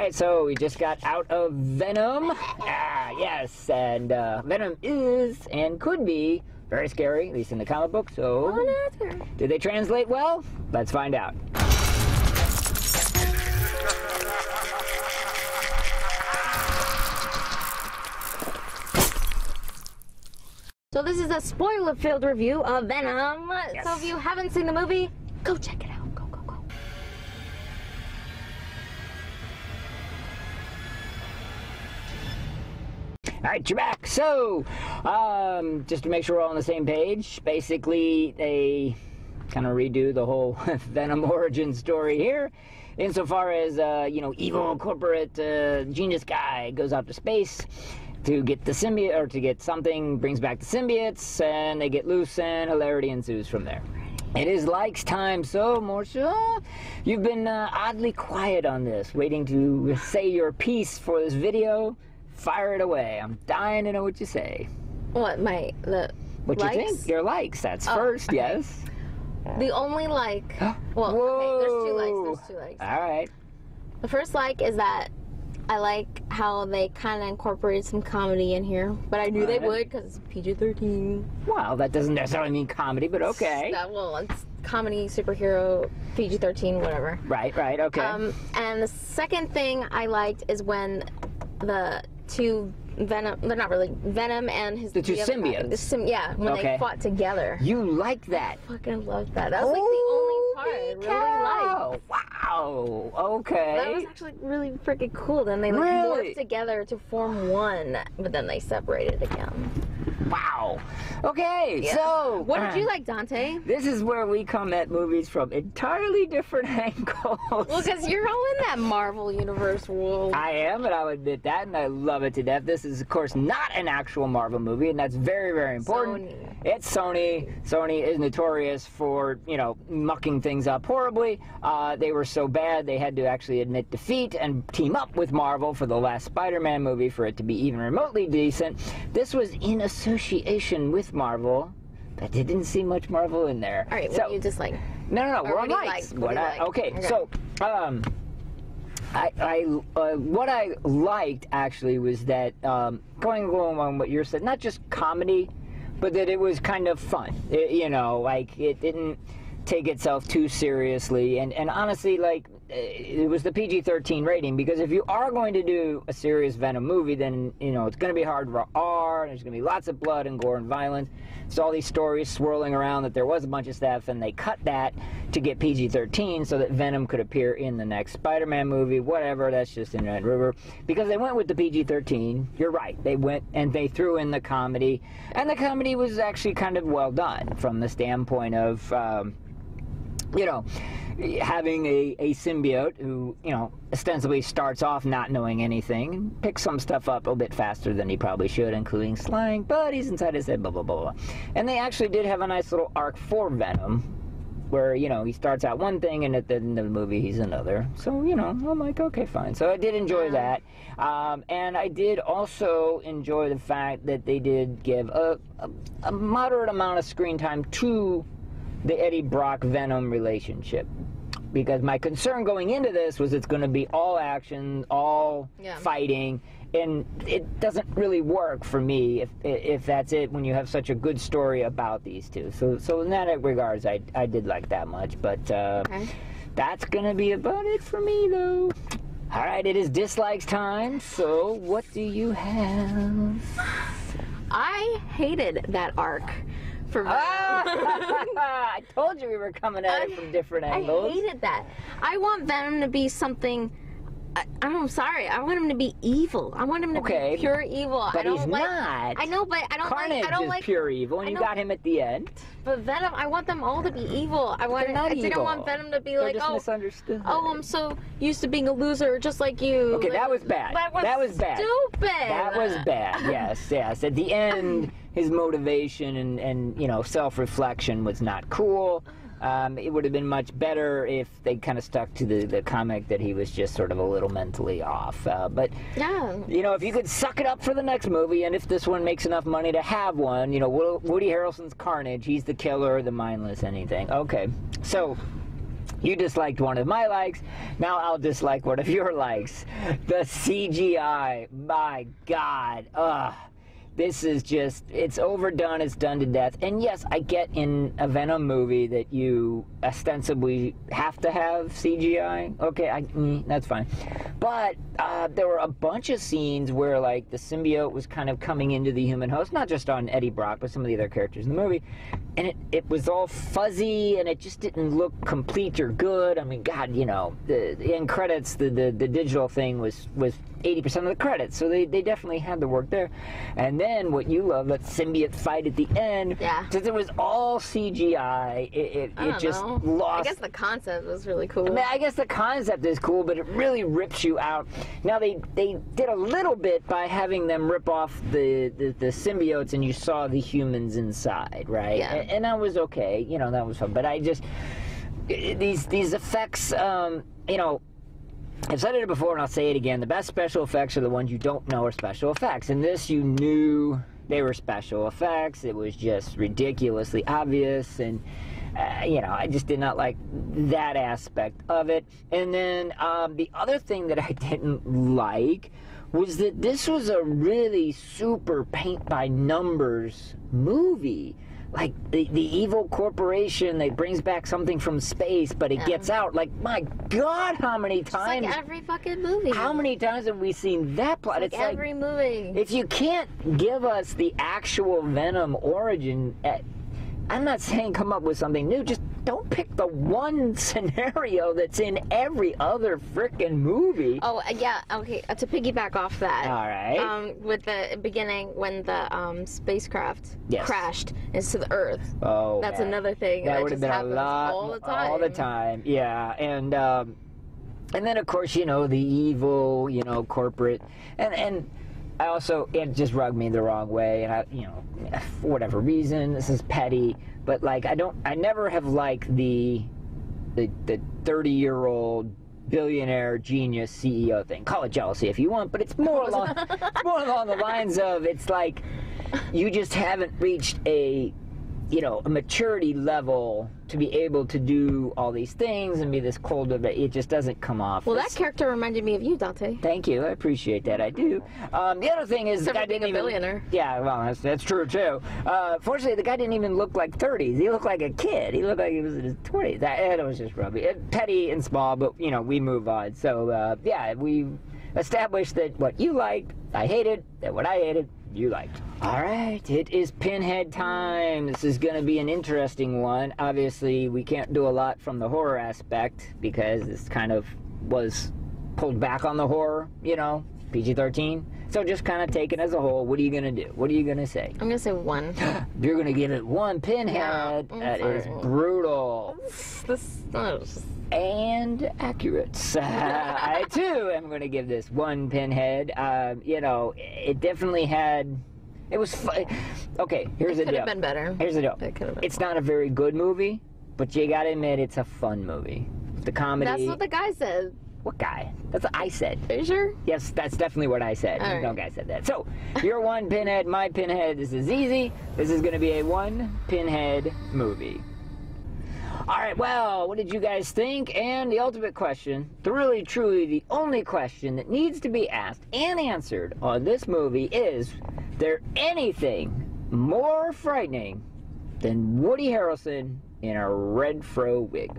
Alright, so we just got out of Venom. Yes, and Venom is and could be very scary, at least in the comic book, so... Did they translate well? Let's find out. So this is a spoiler-filled review of Venom. Yes. So if you haven't seen the movie, go check it out. Go. Alright, you're back. So, just to make sure we're all on the same page, basically they kind of redo the whole Venom origin story here, insofar as, evil corporate genius guy goes out to space to get the symbiote, or to get something, brings back the symbiotes, and they get loose, and hilarity ensues from there. It is likes time, so Marcella, you've been oddly quiet on this, waiting to say your piece for this video. Fire it away. I'm dying to know what you say. What, what likes? you think? Your likes. That's first, okay. Yes. The only like... well, Whoa. okay, there's two likes. All right. The first like is that I like how they kind of incorporated some comedy in here, but I knew they would because it's PG-13. Well, that doesn't necessarily mean comedy, but okay. It's comedy, superhero, PG-13, whatever. Right, okay. And the second thing I liked is when the two Venom, they're not really Venom and his... The two symbiotes. When they fought together. You like that? I fucking loved that. That was like the only part I really liked. Wow, okay. That was actually really freaking cool. Then they morphed together to form one, but then they separated again. Wow. Okay, so... What did you like, Dante? This is where we come at movies from entirely different angles. Well, because you're all in that Marvel Universe world. I am, and I'll admit that, and I love it to death. This is, of course, not an actual Marvel movie, and that's very, very important. Sony. It's Sony. Sony is notorious for, mucking things up horribly. They were so bad, they had to actually admit defeat and team up with Marvel for the last Spider-Man movie for it to be even remotely decent. This was in association with Marvel, but they didn't see much Marvel in there. All right, what do you dislike? No, we're on likes. Okay, so, what I liked, actually, was that, going along what you said, not just comedy, but that it was kind of fun. It didn't take itself too seriously, and honestly, it was the PG-13 rating, because if you are going to do a serious Venom movie, then, it's going to be hard for R, and there's going to be lots of blood and gore and violence. So all these stories swirling around that there was a bunch of stuff, and they cut that to get PG-13 so that Venom could appear in the next Spider-Man movie, whatever, that's just in Red River. Because they went with the PG-13, you're right, they went and they threw in the comedy, and the comedy was actually kind of well done from the standpoint of, having a symbiote who, ostensibly starts off not knowing anything and picks some stuff up a bit faster than he probably should, including slang, but he's inside his head, blah, blah, blah, blah. And they actually did have a nice little arc for Venom, where, he starts out one thing and at the end of the movie he's another. So, I'm like, okay, fine. So I did enjoy that. And I did also enjoy the fact that they did give a moderate amount of screen time to the Eddie Brock-Venom relationship. Because my concern going into this was it's going to be all action, all fighting, and it doesn't really work for me if that's it when you have such a good story about these two. So in that regards, I did like that much, but that's going to be about it for me, though. All right, it is dislikes time, so what do you have? I hated that arc. I told you we were coming at it from different angles. I hated that. I want Venom to be something... I'm sorry. I want him to be evil. I want him to be pure evil. But he's not. I know, but I don't Carnage is pure evil, and you got him at the end. But Venom, I want them all to be evil. I didn't want Venom to be They're just misunderstood. Oh, I'm so used to being a loser, just like you. Okay, that was bad. That was bad. Stupid. That was bad. Yes. At the end, his motivation and self-reflection was not cool. It would have been much better if they kind of stuck to the comic that he was just sort of a little mentally off. But, if you could suck it up for the next movie, and if this one makes enough money to have one, Woody Harrelson's Carnage, he's the killer, the mindless, anything. Okay, so You disliked one of my likes, now I'll dislike one of your likes. The CGI, my God, ugh. This is just, it's overdone, it's done to death. And yes, I get in a Venom movie that you ostensibly have to have CGI. Okay, that's fine. But there were a bunch of scenes where, like, the symbiote was kind of coming into the human host, not just on Eddie Brock, but some of the other characters in the movie. And it was all fuzzy, and it just didn't look complete or good. I mean, God, you know, the end credits, the digital thing was 80% of the credits, so they definitely had the work there. And then what you love, that symbiote fight at the end, since it was all CGI, it just lost. I guess the concept was really cool. I mean, I guess the concept is cool, but it really rips you out. Now they did a little bit by having them rip off the symbiotes, and you saw the humans inside, right? Yeah. And that was okay, you know, that was fun. But I just, these effects, you know, I've said it before and I'll say it again, the best special effects are the ones you don't know are special effects. And this, you knew they were special effects. It was just ridiculously obvious, and you know, I just did not like that aspect of it. And then the other thing that I didn't like was that this was a really super paint-by-numbers movie. Like, the evil corporation that brings back something from space, but it gets out. Like, my God, how many times? Just like every fucking movie. How many times have we seen that plot? It's like every movie. If you can't give us the actual Venom origin, I'm not saying come up with something new, just don't pick the one scenario that's in every other frickin' movie. Oh, yeah, okay, to piggyback off that. All right. With the beginning, when the spacecraft crashed into the Earth. Oh, that's another thing that that would have just been a happens lot, all the time. all the time, yeah. And then, of course, you know, the evil, you know, corporate, and I also, it just rubbed me the wrong way, and I, you know, for whatever reason, this is petty, but like, I never have liked the 30-year-old billionaire genius CEO thing. Call it jealousy if you want, but it's more along, it's more along the lines of, it's like, you just haven't reached a, you know, a maturity level to be able to do all these things and be this cold, but it just doesn't come off. Well, that character reminded me of you, Dante. Thank you, I appreciate that, I do. The other thing is, the guy didn't even... a billionaire. Yeah, well, that's true, too. Fortunately, the guy didn't even look like 30s. He looked like a kid. He looked like he was in his 20s. That was just rubby. Petty and small, but, you know, we move on. So, yeah, we established that what you liked, I hated, that what I hated, you liked. All right, it is Pinhead time. This is going to be an interesting one. Obviously, we can't do a lot from the horror aspect because this kind of was pulled back on the horror, you know, PG-13. So just kind of take it as a whole. What are you going to do? What are you going to say? I'm going to say 1. You're going to give it 1 Pinhead. Yeah, that is brutal. And accurate. I, too, am going to give this 1 Pinhead. You know, it definitely had... It was fun. Okay, here's the deal. It could have been better. Here's the deal. It's not a very good movie, but you gotta admit it's a fun movie. The comedy... That's what the guy said. What guy? That's what I said. Are you sure? Yes, that's definitely what I said. Right. No guy said that. So, your 1 Pinhead, my Pinhead. This is easy. This is gonna be a 1 Pinhead movie. Alright, well, what did you guys think? And the ultimate question, the really, truly, the only question that needs to be asked and answered on this movie is there anything more frightening than Woody Harrelson in a red fro wig?